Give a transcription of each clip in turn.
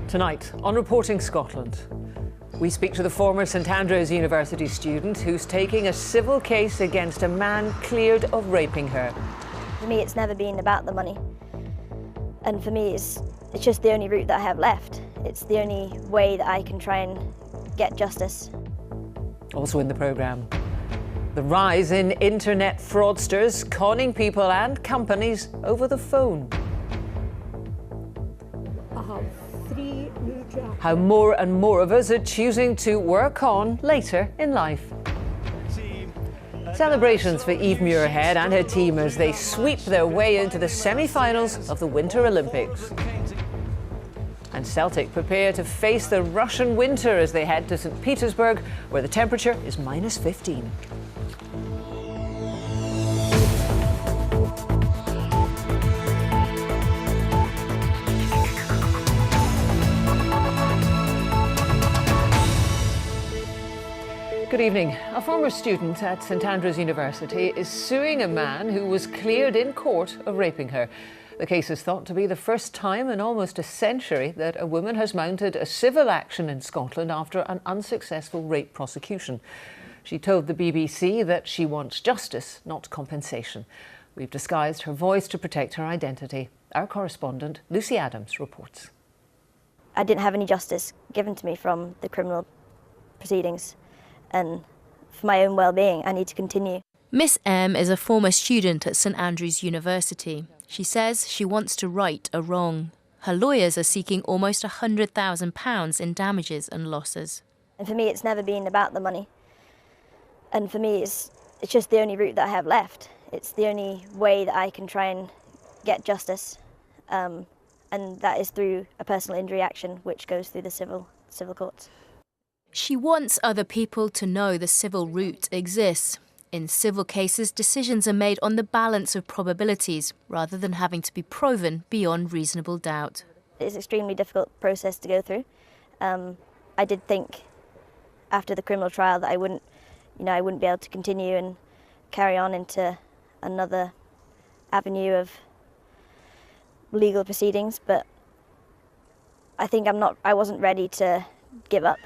Tonight on Reporting Scotland, we speak to the former St Andrews University student who's taking a civil case against a man cleared of raping her. For me, it's never been about the money. And for me, it's just the only route that I have left. It's the only way that I can try and get justice. Also in the programme, the rise in internet fraudsters conning people and companies over the phone. How more and more of us are choosing to work on later in life. Celebrations for Eve Muirhead and her team as they sweep their way into the semi-finals of the Winter Olympics. And Celtic prepare to face the Russian winter as they head to St Petersburg, where the temperature is -15. Good evening. A former student at St Andrews University is suing a man who was cleared in court of raping her. The case is thought to be the first time in almost a century that a woman has mounted a civil action in Scotland after an unsuccessful rape prosecution. She told the BBC that she wants justice, not compensation. We've disguised her voice to protect her identity. Our correspondent, Lucy Adams, reports. I didn't have any justice given to me from the criminal proceedings. And for my own well-being, I need to continue. Miss M is a former student at St Andrews University. She says she wants to right a wrong. Her lawyers are seeking almost £100,000 in damages and losses. And for me, it's never been about the money. And for me, it's just the only route that I have left. It's the only way that I can try and get justice. And that is through a personal injury action, which goes through the civil courts. She wants other people to know the civil route exists. In civil cases, decisions are made on the balance of probabilities rather than having to be proven beyond reasonable doubt. It's an extremely difficult process to go through. I did think after the criminal trial that I wouldn't be able to continue and carry on into another avenue of legal proceedings, but I think I wasn't ready to give up.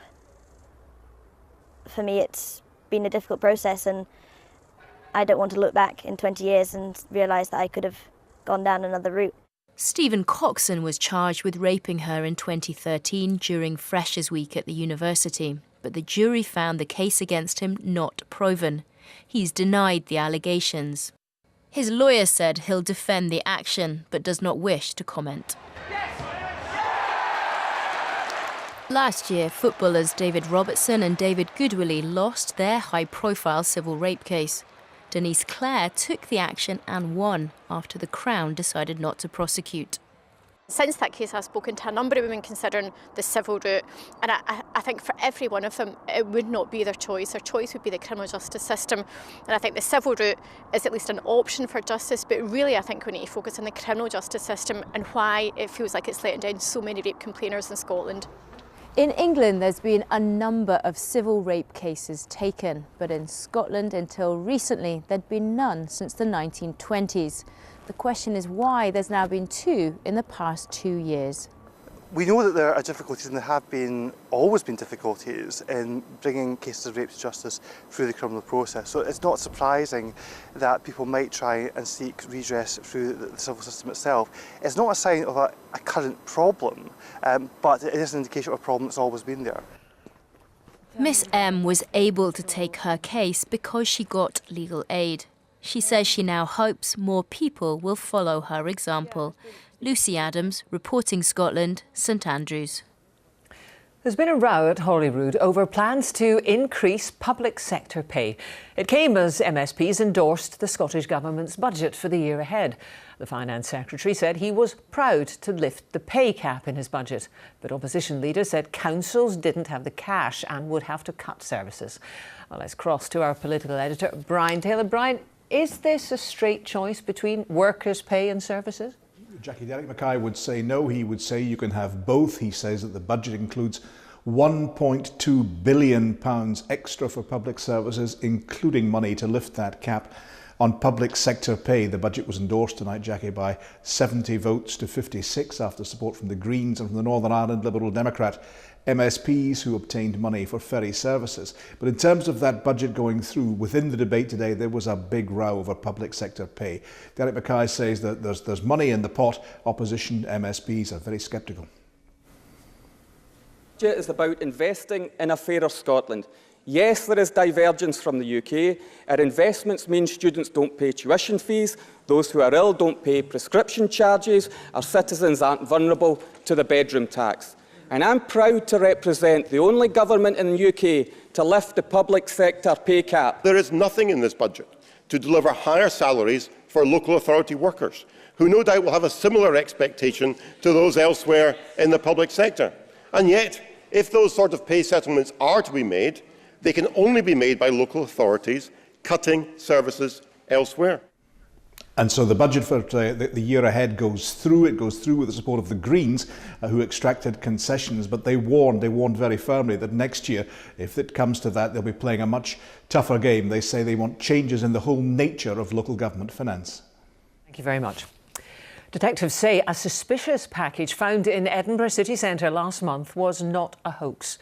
For me, it's been a difficult process, and I don't want to look back in 20 years and realise that I could have gone down another route. Stephen Coxon was charged with raping her in 2013 during Freshers' Week at the university, but the jury found the case against him not proven. He's denied the allegations. His lawyer said he'll defend the action, but does not wish to comment. Last year, footballers David Robertson and David Goodwillie lost their high-profile civil rape case. Denise Clare took the action and won after the Crown decided not to prosecute. Since that case, I've spoken to a number of women considering the civil route, and I think for every one of them, it would not be their choice. Their choice would be the criminal justice system, and I think the civil route is at least an option for justice, but really I think we need to focus on the criminal justice system and why it feels like it's letting down so many rape complainers in Scotland. In England, there's been a number of civil rape cases taken, but in Scotland, until recently, there'd been none since the 1920s. The question is why there's now been two in the past 2 years. We know that there are difficulties, and there have always been difficulties in bringing cases of rape to justice through the criminal process. So it's not surprising that people might try and seek redress through the civil system itself. It's not a sign of a current problem, but it is an indication of a problem that's always been there. Miss M was able to take her case because she got legal aid. She says she now hopes more people will follow her example. Lucy Adams, Reporting Scotland, St Andrews. There's been a row at Holyrood over plans to increase public sector pay. It came as MSPs endorsed the Scottish Government's budget for the year ahead. The Finance Secretary said he was proud to lift the pay cap in his budget, but opposition leaders said councils didn't have the cash and would have to cut services. Well, let's cross to our political editor, Brian Taylor. Brian, is this a straight choice between workers' pay and services? Jackie, Derek Mackay would say no. He would say you can have both. He says that the budget includes £1.2 billion extra for public services, including money to lift that cap. On public sector pay, the budget was endorsed tonight, Jackie, by 70 votes to 56 after support from the Greens and from the Northern Ireland Liberal Democrat MSPs who obtained money for ferry services. But in terms of that budget going through, within the debate today, there was a big row over public sector pay. Derek Mackay says that there's money in the pot. Opposition MSPs are very sceptical. The budget is about investing in a fairer Scotland. Yes, there is divergence from the UK. Our investments mean students don't pay tuition fees, those who are ill don't pay prescription charges, our citizens aren't vulnerable to the bedroom tax. And I'm proud to represent the only government in the UK to lift the public sector pay cap. There is nothing in this budget to deliver higher salaries for local authority workers, who no doubt will have a similar expectation to those elsewhere in the public sector. And yet, if those sort of pay settlements are to be made, they can only be made by local authorities cutting services elsewhere. And so the budget for the year ahead goes through. It goes through with the support of the Greens, who extracted concessions, but they warned very firmly that next year, if it comes to that, they'll be playing a much tougher game. They say they want changes in the whole nature of local government finance. Thank you very much. Detectives say a suspicious package found in Edinburgh city centre last month was not a hoax.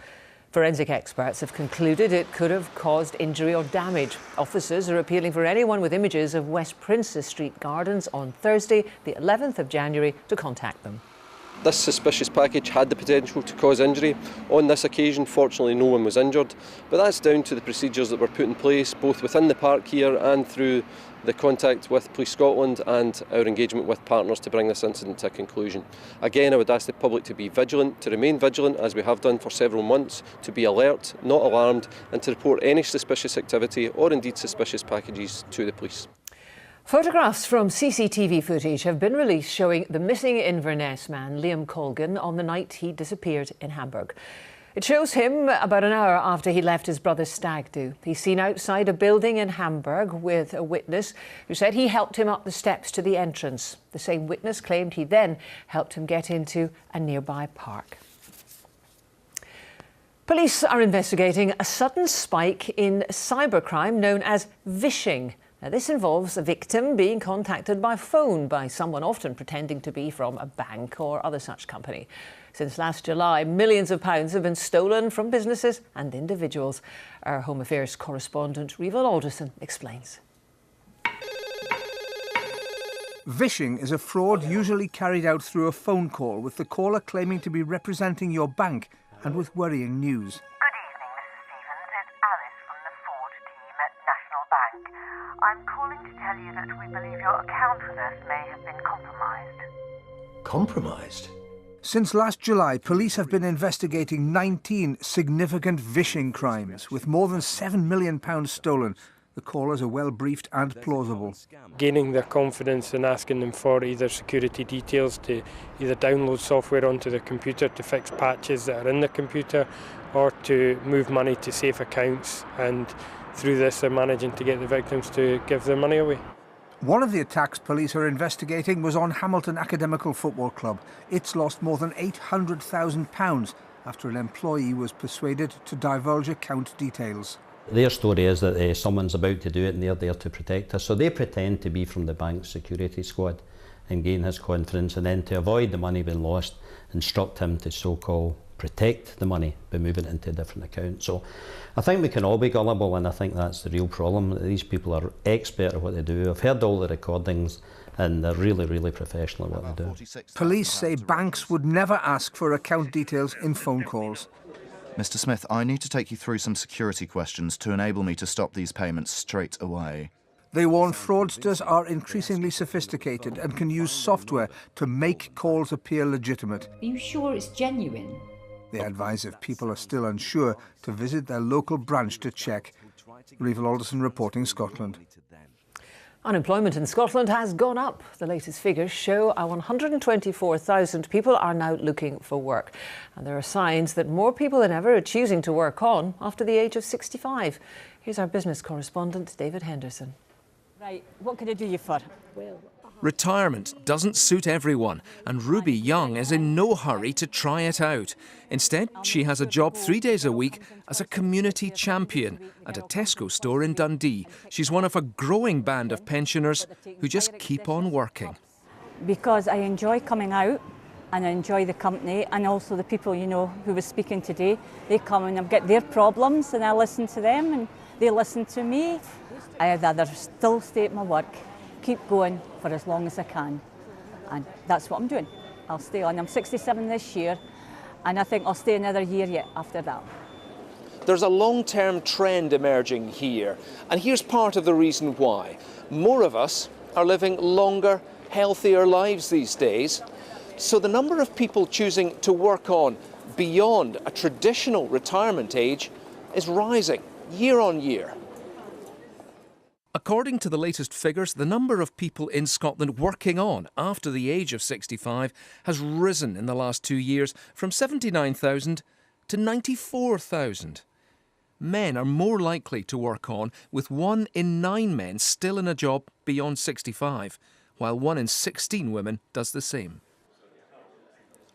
Forensic experts have concluded it could have caused injury or damage. Officers are appealing for anyone with images of West Princes Street Gardens on Thursday, the 11th of January, to contact them. This suspicious package had the potential to cause injury. On this occasion, fortunately, no one was injured, but that's down to the procedures that were put in place, both within the park here and through the contact with Police Scotland and our engagement with partners to bring this incident to a conclusion. Again, I would ask the public to be vigilant, to remain vigilant as we have done for several months, to be alert, not alarmed, and to report any suspicious activity or indeed suspicious packages to the police. Photographs from CCTV footage have been released showing the missing Inverness man, Liam Colgan, on the night he disappeared in Hamburg. It shows him about an hour after he left his brother's stag do. He's seen outside a building in Hamburg with a witness who said he helped him up the steps to the entrance. The same witness claimed he then helped him get into a nearby park. Police are investigating a sudden spike in cybercrime known as vishing. Now, this involves a victim being contacted by phone by someone often pretending to be from a bank or other such company. Since last July, millions of pounds have been stolen from businesses and individuals. Our Home Affairs correspondent, Rival Alderson, explains. Vishing is a fraud usually carried out through a phone call, with the caller claiming to be representing your bank and with worrying news. Good evening, Mrs. Stevens. It's Alice from the fraud team at National Bank. I'm calling to tell you that we believe your account with us may have been compromised. Compromised? Since last July, police have been investigating 19 significant vishing crimes, with more than £7 million stolen. The callers are well briefed and plausible. Gaining their confidence and asking them for either security details to either download software onto the computer to fix patches that are in the computer, or to move money to safe accounts, and through this they're managing to get the victims to give their money away. One of the attacks police are investigating was on Hamilton Academical Football Club. It's lost more than £800,000 after an employee was persuaded to divulge account details. Their story is that someone's about to do it and they're there to protect us. So they pretend to be from the bank's security squad and gain his confidence, and then to avoid the money being lost, instruct him to so-called protect the money by moving it into a different account. So I think we can all be gullible, and I think that's the real problem. These people are expert at what they do. I've heard all the recordings and they're really, really professional at what they do. Police say banks would never ask for account details in phone calls. Mr. Smith, I need to take you through some security questions to enable me to stop these payments straight away. They warn fraudsters are increasingly sophisticated and can use software to make calls appear legitimate. Are you sure it's genuine? They advise if people are still unsure to visit their local branch to check. Rival Alderson reporting, Scotland. Unemployment in Scotland has gone up. The latest figures show 124,000 people are now looking for work. And there are signs that more people than ever are choosing to work on after the age of 65. Here's our business correspondent, David Henderson. Right, what can I do you for? Well, Retirement doesn't suit everyone, and Ruby Young is in no hurry to try it out. Instead, she has a job 3 days a week as a community champion at a Tesco store in Dundee. She's one of a growing band of pensioners who just keep on working. Because I enjoy coming out and I enjoy the company, and also the people, you know, who was speaking today. They come and I've got their problems and I listen to them and they listen to me. I'd rather still stay at my work, keep going for as long as I can, and that's what I'm doing. I'll stay on. I'm 67 this year, and I think I'll stay another year yet after that. There's a long-term trend emerging here, and here's part of the reason why. More of us are living longer, healthier lives these days, so the number of people choosing to work on beyond a traditional retirement age is rising year on year. According to the latest figures, the number of people in Scotland working on after the age of 65 has risen in the last 2 years from 79,000 to 94,000. Men are more likely to work on, with 1 in 9 men still in a job beyond 65, while 1 in 16 women does the same.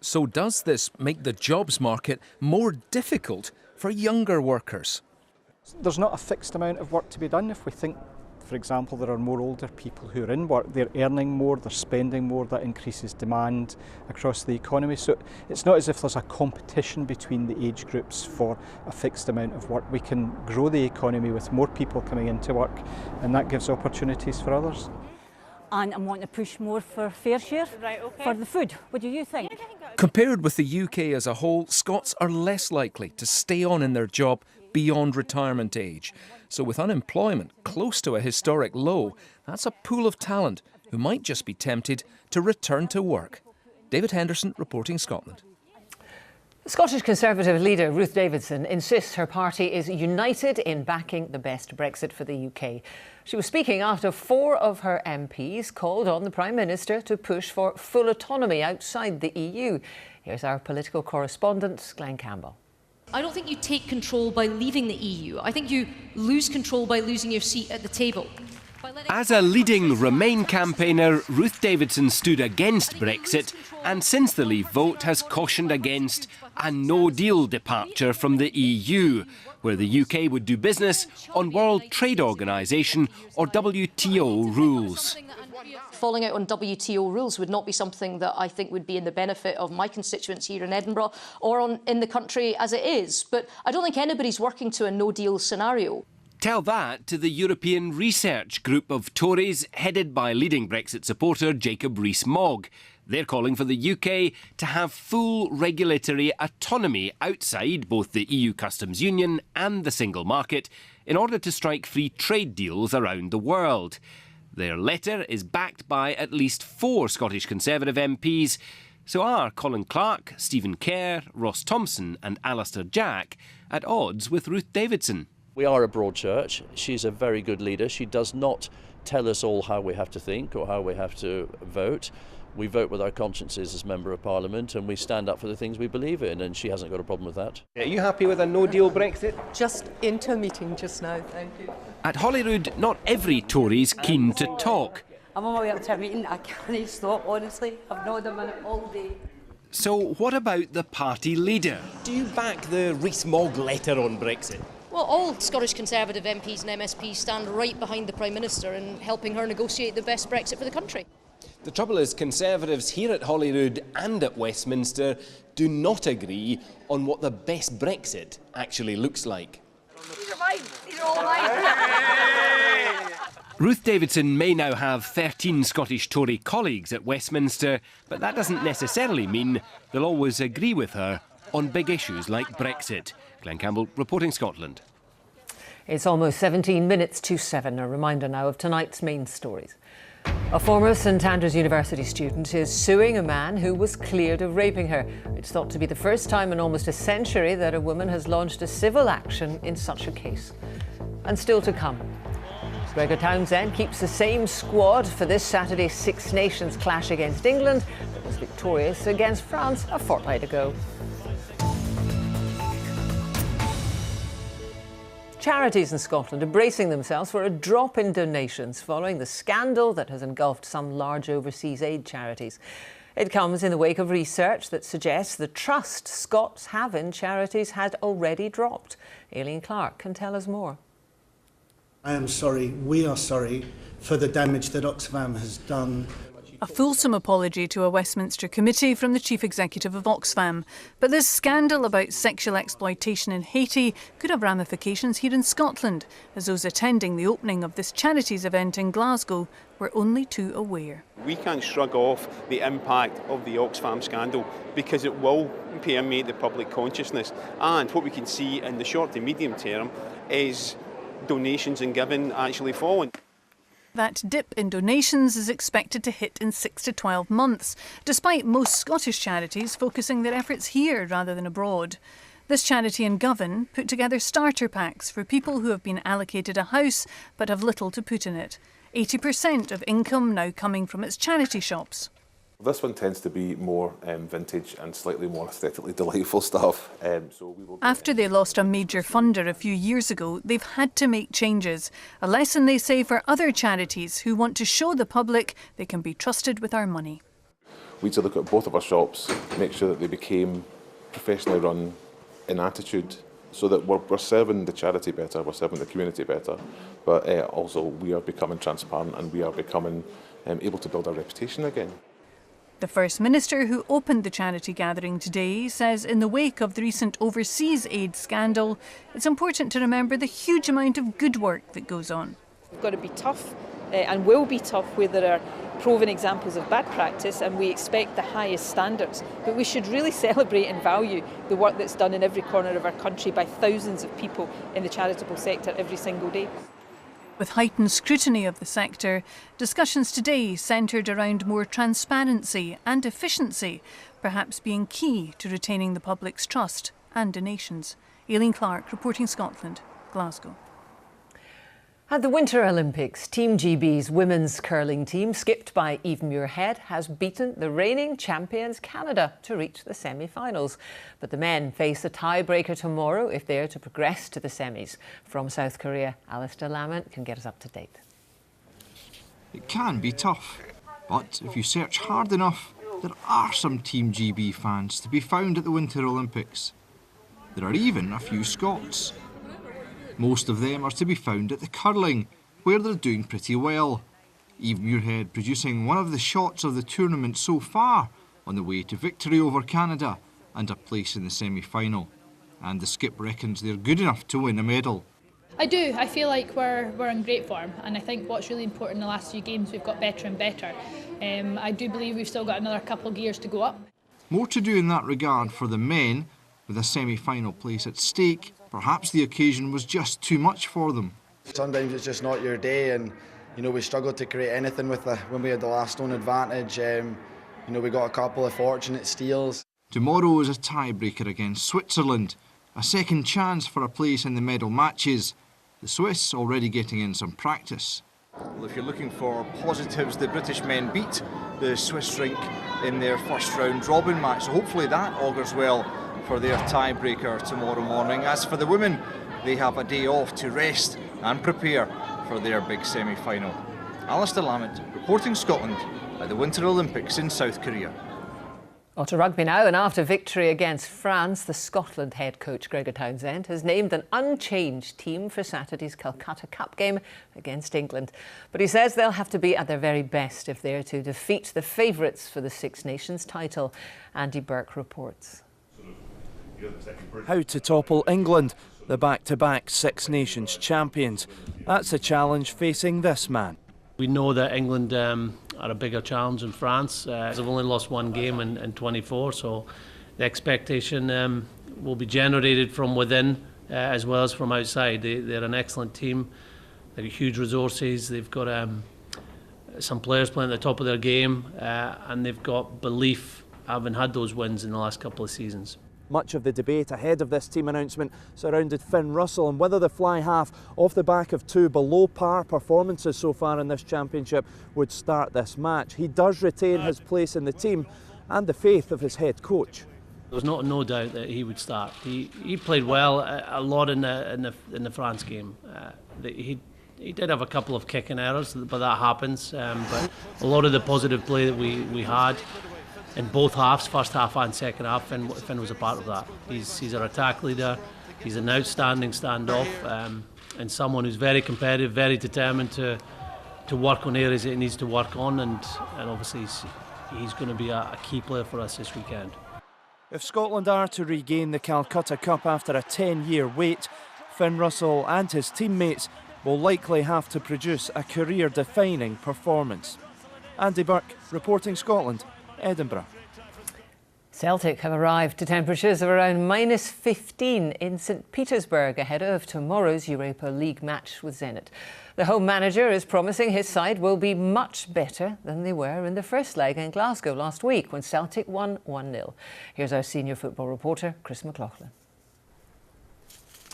So does this make the jobs market more difficult for younger workers? There's not a fixed amount of work to be done. If we think, for example, there are more older people who are in work, they're earning more, they're spending more, that increases demand across the economy. So it's not as if there's a competition between the age groups for a fixed amount of work. We can grow the economy with more people coming into work, and that gives opportunities for others. And I'm wanting to push more for fair share for the food. What do you think? Compared with the UK as a whole, Scots are less likely to stay on in their job beyond retirement age. So with unemployment close to a historic low, that's a pool of talent who might just be tempted to return to work. David Henderson, reporting Scotland. Scottish Conservative leader Ruth Davidson insists her party is united in backing the best Brexit for the UK. She was speaking after 4 of her MPs called on the Prime Minister to push for full autonomy outside the EU. Here's our political correspondent, Glenn Campbell. I don't think you take control by leaving the EU. I think you lose control by losing your seat at the table. As a leading Remain campaigner, Ruth Davidson stood against Brexit and since the Leave vote has cautioned against a no-deal departure from the EU, where the UK would do business on World Trade Organization or WTO rules. Falling out on WTO rules would not be something that I think would be in the benefit of my constituents here in Edinburgh or in the country as it is. But I don't think anybody's working to a no-deal scenario. Tell that to the European Research Group of Tories headed by leading Brexit supporter Jacob Rees-Mogg. They're calling for the UK to have full regulatory autonomy outside both the EU customs union and the single market in order to strike free trade deals around the world. Their letter is backed by at least 4 Scottish Conservative MPs, so are Colin Clark, Stephen Kerr, Ross Thompson and Alistair Jack at odds with Ruth Davidson? We are a broad church. She's a very good leader. She does not tell us all how we have to think or how we have to vote. We vote with our consciences as Member of Parliament and we stand up for the things we believe in, and she hasn't got a problem with that. Are you happy with a no-deal Brexit? Just into a meeting just now, thank you. At Holyrood, not every Tory's keen to talk. I'm on my way up to a meeting, I can't stop, honestly. I've not had a minute all day. So what about the party leader? Do you back the Rees-Mogg letter on Brexit? Well, all Scottish Conservative MPs and MSPs stand right behind the Prime Minister in helping her negotiate the best Brexit for the country. The trouble is, Conservatives here at Holyrood and at Westminster do not agree on what the best Brexit actually looks like. These are mine. These are all mine. Ruth Davidson may now have 13 Scottish Tory colleagues at Westminster, but that doesn't necessarily mean they'll always agree with her on big issues like Brexit. Glenn Campbell, reporting Scotland. It's almost 17 minutes to 7. A reminder now of tonight's main stories. A former St Andrews University student is suing a man who was cleared of raping her. It's thought to be the first time in almost a century that a woman has launched a civil action in such a case. And still to come. Gregor Townsend keeps the same squad for this Saturday's Six Nations clash against England that was victorious against France a fortnight ago. Charities in Scotland are bracing themselves for a drop in donations following the scandal that has engulfed some large overseas aid charities. It comes in the wake of research that suggests the trust Scots have in charities had already dropped. Aileen Clark can tell us more. I am sorry, we are sorry for the damage that Oxfam has done. A fulsome apology to a Westminster committee from the Chief Executive of Oxfam. But this scandal about sexual exploitation in Haiti could have ramifications here in Scotland, as those attending the opening of this charities event in Glasgow were only too aware. We can't shrug off the impact of the Oxfam scandal because it will permeate the public consciousness. And what we can see in the short to medium term is donations and giving actually falling. That dip in donations is expected to hit in 6 to 12 months, despite most Scottish charities focusing their efforts here rather than abroad. This charity in Govan put together starter packs for people who have been allocated a house but have little to put in it. 80% of income now coming from its charity shops. This one tends to be more vintage and slightly more aesthetically delightful stuff. After they lost a major funder a few years ago, they've had to make changes. A lesson, they say, for other charities who want to show the public they can be trusted with our money. We had to look at both of our shops, make sure that they became professionally run in attitude, so that we're serving the charity better, we're serving the community better, but also we are becoming transparent and we are becoming able to build our reputation again. The First Minister, who opened the charity gathering today, says in the wake of the recent overseas aid scandal, it's important to remember the huge amount of good work that goes on. We've got to be tough and will be tough where there are proven examples of bad practice, and we expect the highest standards. But we should really celebrate and value the work that's done in every corner of our country by thousands of people in the charitable sector every single day. With heightened scrutiny of the sector, discussions today centred around more transparency and efficiency, perhaps being key to retaining the public's trust and donations. Aileen Clark, reporting Scotland, Glasgow. At the Winter Olympics, Team GB's women's curling team, skipped by Eve Muirhead, has beaten the reigning champions Canada to reach the semi-finals. But the men face a tiebreaker tomorrow if they're to progress to the semis. From South Korea, Alistair Lamont can get us up to date. It can be tough, but if you search hard enough, there are some Team GB fans to be found at the Winter Olympics. There are even a few Scots. Most of them are to be found at the curling, where they're doing pretty well. Eve Muirhead producing one of the shots of the tournament so far, on the way to victory over Canada and a place in the semi-final. And the skip reckons they're good enough to win a medal. I do. I feel like we're in great form, and I think what's really important in the last few games, we've got better and better. I do believe we've still got another couple of gears to go up. More to do in that regard for the men, with a semi-final place at stake. Perhaps the occasion was just too much for them. Sometimes it's just not your day, and we struggled to create anything when we had the last stone advantage. We got a couple of fortunate steals. Tomorrow is a tiebreaker against Switzerland, a second chance for a place in the medal matches. The Swiss already getting in some practice. Well, if you're looking for positives, the British men beat the Swiss rink in their first round robin match, so hopefully that augurs well for their tiebreaker tomorrow morning. As for the women, they have a day off to rest and prepare for their big semi-final. Alistair Lamont, reporting Scotland at the Winter Olympics in South Korea. On to rugby now, and after victory against France, the Scotland head coach Gregor Townsend has named an unchanged team for Saturday's Calcutta Cup game against England. But he says they'll have to be at their very best if they're to defeat the favourites for the Six Nations title. Andy Burke reports. How to topple England, the back-to-back Six Nations champions. That's a challenge facing this man. We know that England are a bigger challenge than France. They've only lost one game in 24, so the expectation will be generated from within as well as from outside. They're an excellent team. They've got huge resources. They've got some players playing at the top of their game, and they've got belief, having had those wins in the last couple of seasons. Much of the debate ahead of this team announcement surrounded Finn Russell and whether the fly half, off the back of two below-par performances so far in this championship, would start this match. He does retain his place in the team and the faith of his head coach. There was no doubt that he would start. He played well a lot in the France game. He did have a couple of kicking errors, but that happens. But a lot of the positive play that we had in both halves, first half and second half, Finn was a part of that. He's our attack leader. He's an outstanding standoff and someone who's very competitive, very determined to work on areas that he needs to work on, and obviously he's going to be a key player for us this weekend. If Scotland are to regain the Calcutta Cup after a 10-year wait, Finn Russell and his teammates will likely have to produce a career-defining performance. Andy Burke, reporting Scotland, Edinburgh. Celtic have arrived to temperatures of around -15 in St Petersburg ahead of tomorrow's Europa League match with Zenit. The home manager is promising his side will be much better than they were in the first leg in Glasgow last week when Celtic won 1-0. Here's our senior football reporter, Chris McLaughlin.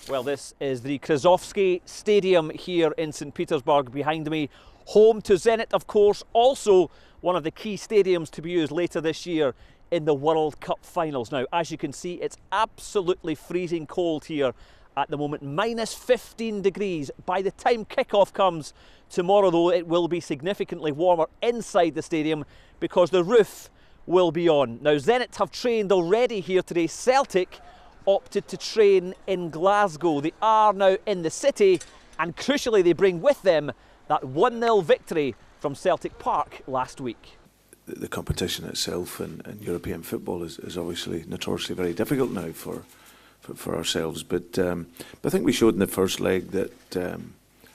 Well, this is the Krasovsky Stadium here in St Petersburg behind me. Home to Zenit, of course, also one of the key stadiums to be used later this year in the World Cup finals. Now, as you can see, it's absolutely freezing cold here at the moment, -15 degrees. By the time kickoff comes tomorrow, though, it will be significantly warmer inside the stadium because the roof will be on. Now, Zenit have trained already here today. Celtic opted to train in Glasgow. They are now in the city, and crucially, they bring with them that 1-0 victory from Celtic Park last week. The competition itself in European football is obviously notoriously very difficult now for ourselves, but I think we showed in the first leg that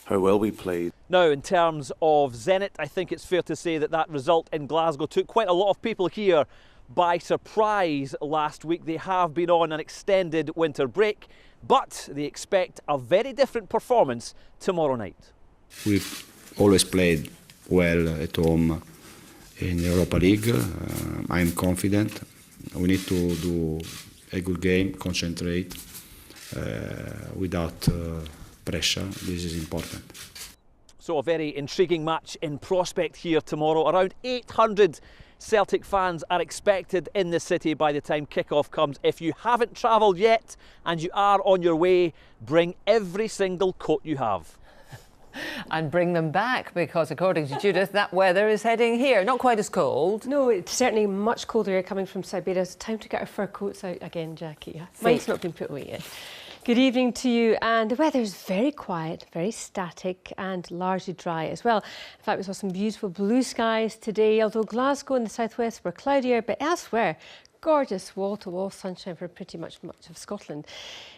how well we played. Now, in terms of Zenit, I think it's fair to say that result in Glasgow took quite a lot of people here by surprise last week. They have been on an extended winter break, but they expect a very different performance tomorrow night. We've always played well at home in Europa League. I'm confident. We need to do a good game, concentrate without pressure. This is important. So a very intriguing match in prospect here tomorrow. Around 800 Celtic fans are expected in the city by the time kickoff comes. If you haven't travelled yet and you are on your way, bring every single coat you have. And bring them back, because according to Judith, that weather is heading here. Not quite as cold. No, it's certainly much colder here coming from Siberia. It's time to get our fur coats out again, Jackie. Mine's not been put away yet. Good evening to you, and the weather is very quiet, very static and largely dry as well. In fact, we saw some beautiful blue skies today, although Glasgow and the southwest were cloudier, but elsewhere gorgeous wall-to-wall sunshine for pretty much of Scotland.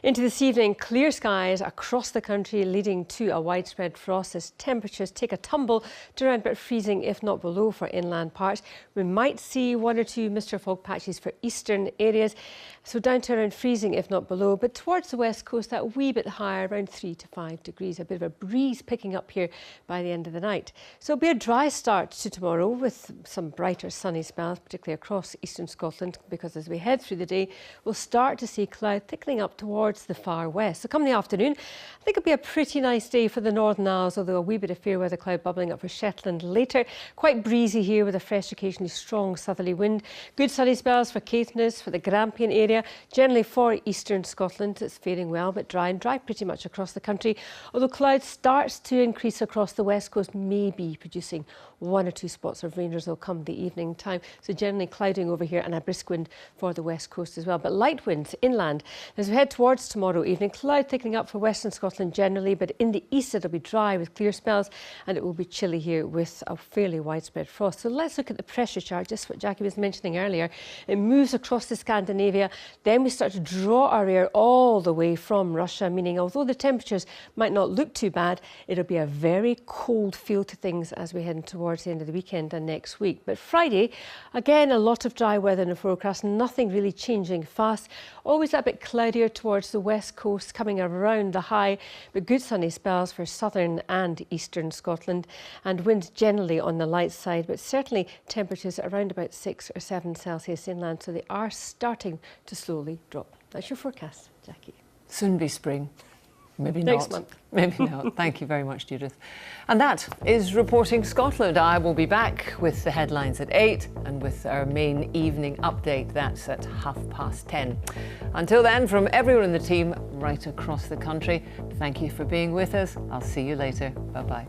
Into this evening, clear skies across the country, leading to a widespread frost as temperatures take a tumble to around about freezing, if not below, for inland parts. We might see one or two mist or fog patches for eastern areas, so down to around freezing, if not below. But towards the west coast, that wee bit higher, around 3 to 5 degrees. A bit of a breeze picking up here by the end of the night. So it'll be a dry start to tomorrow with some brighter sunny spells, particularly across eastern Scotland, because as we head through the day, we'll start to see cloud thickening up towards the far west. So come the afternoon, I think it'll be a pretty nice day for the Northern Isles, although a wee bit of fair weather cloud bubbling up for Shetland later. Quite breezy here with a fresh, occasionally strong southerly wind. Good sunny spells for Caithness, for the Grampian area. Generally for eastern Scotland, it's faring well, but dry and dry pretty much across the country. Although cloud starts to increase across the west coast, maybe producing one or two spots of rain, as will come the evening time. So generally clouding over here and a brisk wind for the west coast as well. But light winds inland. As we head towards tomorrow evening, cloud thickening up for western Scotland generally, but in the east it'll be dry with clear spells, and it will be chilly here with a fairly widespread frost. So let's look at the pressure chart, just what Jackie was mentioning earlier. It moves across to Scandinavia, then we start to draw our air all the way from Russia, meaning although the temperatures might not look too bad, it'll be a very cold feel to things as we head towards the end of the weekend and next week. But Friday, again, a lot of dry weather in the forecast, nothing really changing fast. Always a bit cloudier towards the west coast, coming around the high, but good sunny spells for southern and eastern Scotland, and winds generally on the light side, but certainly temperatures around about 6 or 7 Celsius inland, so they are starting to slowly drop. That's your forecast, Jackie. Soon be spring. Maybe Next not. month. Maybe not. Thank you very much, Judith. And that is Reporting Scotland. I will be back with the headlines at 8 and with our main evening update. That's at 10:30. Until then, from everyone in the team right across the country, thank you for being with us. I'll see you later. Bye-bye.